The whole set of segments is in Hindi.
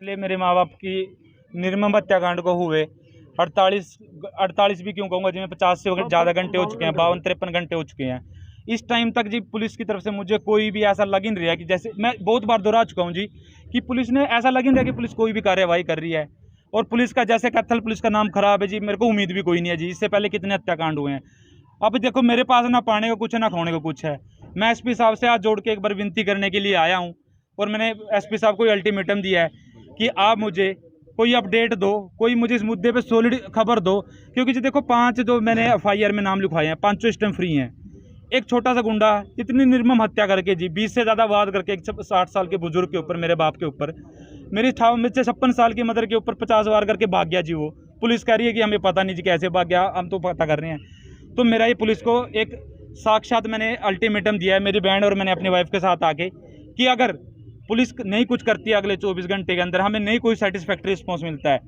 इसलिए मेरे माँ बाप की निर्मम हत्याकांड को हुए 48 भी क्यों कहूँगा, जिनमें 50 से ज़्यादा घंटे हो चुके हैं, 52-53 घंटे हो चुके हैं। इस टाइम तक जी पुलिस की तरफ से मुझे कोई भी ऐसा लग ही नहीं रहा कि, जैसे मैं बहुत बार दोहरा चुका हूँ जी, कि पुलिस ने ऐसा लग ही नहीं रहा कि पुलिस कोई भी कार्रवाई कर रही है। और पुलिस का, जैसे कैथल पुलिस का नाम खराब है जी, मेरे को उम्मीद भी कोई नहीं है जी। इससे पहले कितने हत्याकांड हुए हैं। अब देखो, मेरे पास ना पाने को कुछ है, ना खोने को कुछ है। मैं एसपी साहब से हाथ जोड़ के एक बार विनती करने के लिए आया हूँ, और मैंने एसपी साहब को अल्टीमेटम दिया है कि आप मुझे कोई अपडेट दो, कोई मुझे इस मुद्दे पे सॉलिड खबर दो। क्योंकि जी देखो, 5 जो मैंने एफआईआर में नाम लिखवाए हैं, 5 इस टाइम फ्री हैं। एक छोटा सा गुंडा इतनी निर्मम हत्या करके जी, 20 से ज़्यादा वाद करके, एक 60 साल के बुजुर्ग के ऊपर, मेरे बाप के ऊपर, मेरी 56 साल की मदर के ऊपर 50 वार करके भाग गया जी। वो पुलिस कह रही है कि हमें पता नहीं जी कैसे भाग गया, हम तो पता कर रहे हैं। तो मेरा ये पुलिस को एक साक्षात मैंने अल्टीमेटम दिया है, मेरी बहन और मैंने अपनी वाइफ के साथ आके, कि अगर पुलिस नहीं कुछ करती है अगले 24 घंटे के अंदर, हमें नहीं कोई सेटिस्फैक्ट्री रिस्पॉन्स मिलता है,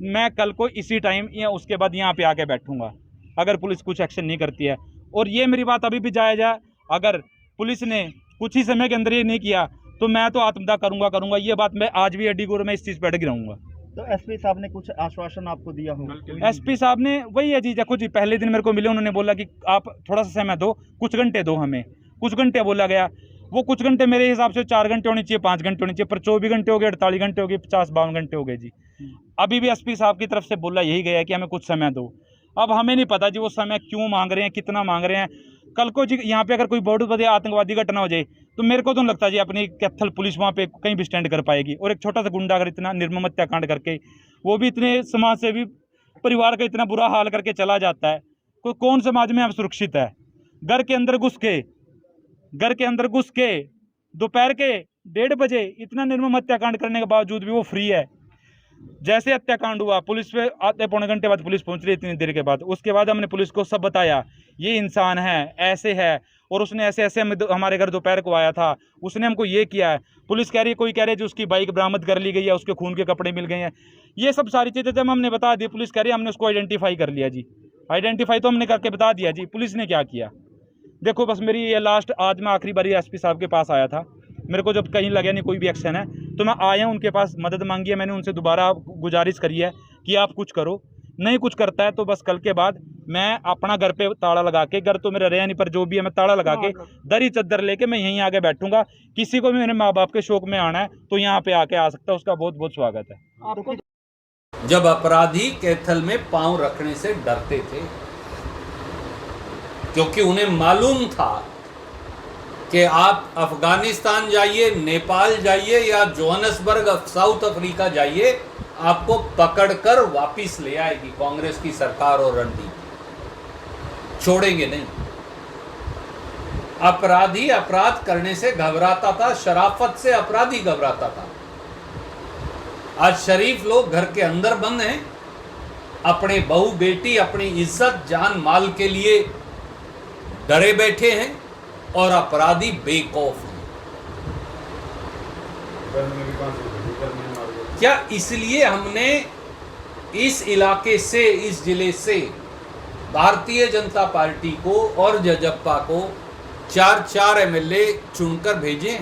मैं कल को इसी टाइम या उसके बाद यहाँ पे आके बैठूंगा, अगर पुलिस कुछ एक्शन नहीं करती है। और ये मेरी बात अभी भी जायज़ है, अगर पुलिस ने कुछ ही समय के अंदर ये नहीं किया तो मैं तो आत्मदाह करूंगा। ये बात मैं आज भी अड्डीगोर में इस चीज़ पर अड़ग रहूंगा। तो एसपी साहब ने कुछ आश्वासन आपको दिया हो? एसपी साहब ने वही है जी, देखो जी, पहले दिन मेरे को मिले, उन्होंने बोला कि आप थोड़ा सा समय दो, कुछ घंटे दो हमें, कुछ घंटे बोला गया। वो कुछ घंटे मेरे हिसाब से 4 घंटे होनी चाहिए, 5 घंटे होनी चाहिए, पर 24 घंटे हो गए, 48 घंटे हो गए, 50-52 घंटे हो गए जी। अभी भी एसपी साहब की तरफ से बोला यही गया है कि हमें कुछ समय दो। अब हमें नहीं पता जी वो समय क्यों मांग रहे हैं, कितना मांग रहे हैं। कल को जी यहाँ पे अगर कोई बहुत बड़ी आतंकवादी घटना हो जाए तो मेरे को तो नहीं लगता जी अपनी कैथल पुलिस वहाँ पे कहीं भी स्टैंड कर पाएगी। और एक छोटा सा गुंडा अगर इतना निर्मम हत्याकांड करके, वो भी इतने समाज सेवी परिवार का इतना बुरा हाल करके चला जाता है, कौन समाज में अब सुरक्षित है? घर के अंदर घुस के दोपहर के 1:30 बजे इतना निर्मम हत्याकांड करने के बावजूद भी वो फ्री है। जैसे हत्याकांड हुआ, पुलिस पे आधे पौने घंटे बाद पुलिस पहुंच रही, इतनी देर के बाद, उसके बाद हमने पुलिस को सब बताया, ये इंसान है, ऐसे है, और उसने ऐसे ऐसे हमारे घर दोपहर को आया था, उसने हमको ये किया है। पुलिस कह रही है, कोई कह रही है जी उसकी बाइक बरामद कर ली गई है, उसके खून के कपड़े मिल गए हैं। ये सब सारी चीज़ें जब हमने बता दी, पुलिस कह रही है हमने उसको आइडेंटिफाई कर लिया जी। आइडेंटिफाई तो हमने करके बता दिया जी, पुलिस ने क्या किया? देखो, बस मेरी ये लास्ट, आज मैं आखिरी बारी एसपी साहब के पास आया था, मेरे को जब कहीं लगा नहीं कोई भी एक्शन है, तो मैं आया उनके पास, मदद मांगी है मैंने उनसे, दोबारा गुजारिश करी है कि आप कुछ करो। नहीं कुछ करता है तो बस कल के बाद मैं अपना घर पे ताला लगा के, घर तो मेरा रहा नहीं, पर जो भी है मैं ताला लगा के, दरी चद्दर लेके मैं यहीं आगे बैठूंगा। किसी को भी मेरे माँ बाप के शोक में आना है तो यहाँ पे आके आ सकता है, उसका बहुत बहुत स्वागत है। जब अपराधी कैथल में पांव रखने से डरते थे, क्योंकि उन्हें मालूम था कि आप अफगानिस्तान जाइए, नेपाल जाइए या जोहान्सबर्ग साउथ अफ्रीका जाइए, आपको पकड़कर वापिस ले आएगी कांग्रेस की सरकार और रणनीति, छोड़ेंगे नहीं। अपराधी अपराध करने से घबराता था, शराफत से अपराधी घबराता था। आज शरीफ लोग घर के अंदर बंद हैं, अपने बहू बेटी, अपनी इज्जत जान माल के लिए डरे बैठे हैं, और अपराधी बेखौफ हैं। क्या इसलिए हमने इस इलाके से, इस जिले से भारतीय जनता पार्टी को और जजप्पा को 4 एमएलए चुनकर भेजे?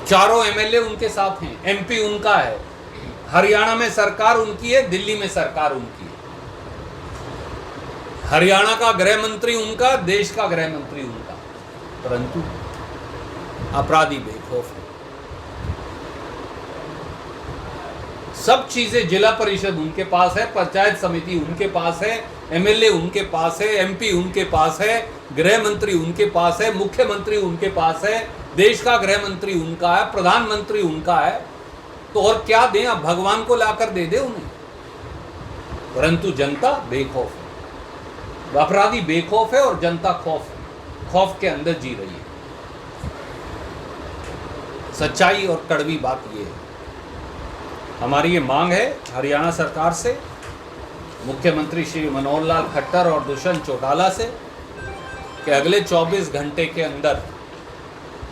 चारों एमएलए उनके साथ हैं, एमपी उनका है, हरियाणा में सरकार उनकी है, दिल्ली में सरकार उनकी है। हरियाणा का गृह मंत्री उनका, देश का गृह मंत्री उनका, परंतु अपराधी बेखौफ है। सब चीजें, जिला परिषद उनके पास है, पंचायत समिति उनके पास है, एमएलए उनके पास है, एमपी उनके पास है, गृह मंत्री उनके पास है, मुख्यमंत्री उनके पास है, देश का गृह मंत्री उनका है, प्रधानमंत्री उनका है। तो और क्या दें? अब भगवान को लाकर दे दे उन्हें। परंतु जनता बेखौफ है, अपराधी बेखौफ है और जनता खौफ के अंदर जी रही है। सच्चाई और कड़वी बात यह है। हमारी ये मांग है हरियाणा सरकार से, मुख्यमंत्री श्री मनोहर लाल खट्टर और दुष्यंत चौटाला से, कि अगले 24 घंटे के अंदर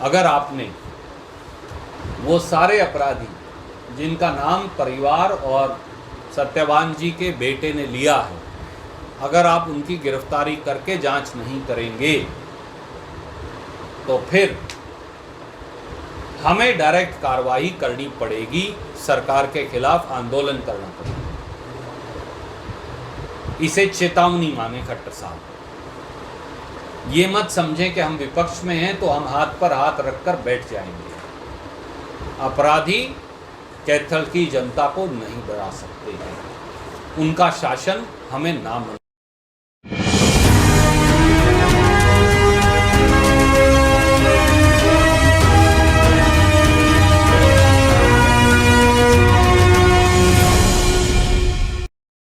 अगर आपने वो सारे अपराधी जिनका नाम परिवार और सत्यवान जी के बेटे ने लिया है, अगर आप उनकी गिरफ्तारी करके जांच नहीं करेंगे तो फिर हमें डायरेक्ट कार्रवाई करनी पड़ेगी, सरकार के खिलाफ आंदोलन करना पड़ेगा। इसे चेतावनी माने खट्टर साहब। ये मत समझें कि हम विपक्ष में हैं तो हम हाथ पर हाथ रखकर बैठ जाएंगे। अपराधी कैथल की जनता को नहीं डरा सकते हैं, उनका शासन हमें ना